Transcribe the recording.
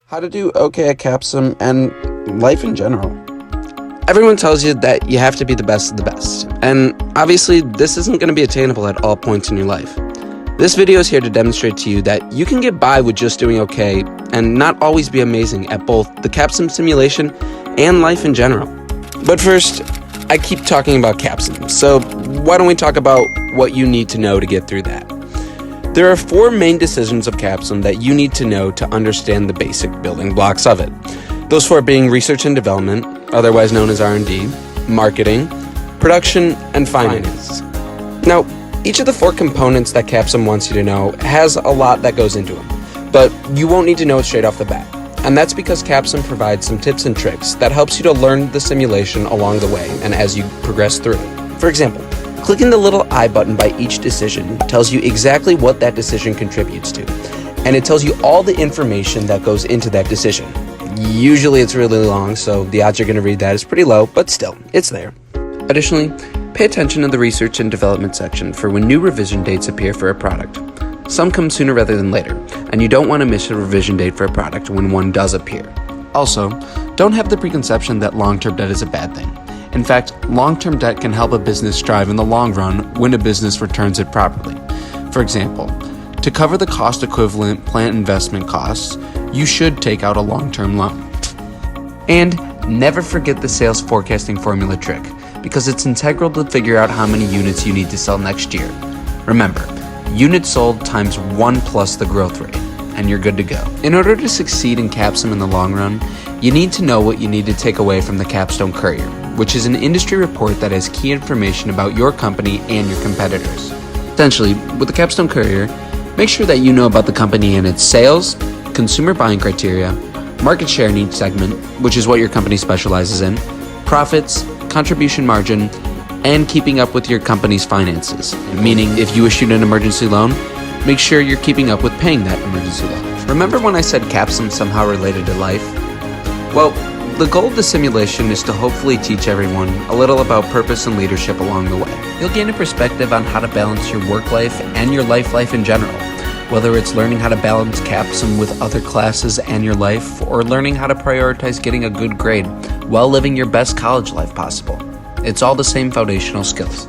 how to do okay at Capsim, and life in general. Everyone tells you that you have to be the best of the best, and obviously this isn't going to be attainable at all points in your life. This video is here to demonstrate to you that you can get by with just doing okay and not always be amazing at both the Capsim simulation and life in general. But first, I keep talking about Capsim, so why don't we talk about what you need to know to get through that? There are 4 main decisions of Capsim that you need to know to understand the basic building blocks of it. Those 4 being research and development, otherwise known as R&D, marketing, production, and finance. Now, each of the 4 components that Capsim wants you to know has a lot that goes into them, but you won't need to know it straight off the bat. And that's because Capsim provides some tips and tricks that helps you to learn the simulation along the way and as you progress through it. For example, clicking the little I button by each decision tells you exactly what that decision contributes to, and it tells you all the information that goes into that decision. Usually it's really long, so the odds you're going to read that is pretty low, but still, it's there. Additionally, pay attention to the research and development section for when new revision dates appear for a product. Some come sooner rather than later, and you don't want to miss a revision date for a product when one does appear. Also, don't have the preconception that long-term debt is a bad thing. In fact, long-term debt can help a business strive in the long run when a business returns it properly. For example, to cover the cost equivalent plant investment costs, you should take out a long-term loan. And never forget the sales forecasting formula trick, because it's integral to figure out how many units you need to sell next year. Remember, units sold times 1 plus the growth rate, and you're good to go. In order to succeed in Capsim in the long run, you need to know what you need to take away from the Capstone Courier, which is an industry report that has key information about your company and your competitors. Essentially, with the Capstone Courier, make sure that you know about the company and its sales, consumer buying criteria, market share in each segment, which is what your company specializes in, profits, contribution margin, and keeping up with your company's finances. Meaning, if you issued an emergency loan, make sure you're keeping up with paying that emergency loan. Remember when I said Capsim somehow related to life? Well, the goal of the simulation is to hopefully teach everyone a little about purpose and leadership along the way. You'll gain a perspective on how to balance your work life and your life in general, whether it's learning how to balance Capsim with other classes and your life, or learning how to prioritize getting a good grade while living your best college life possible. It's all the same foundational skills.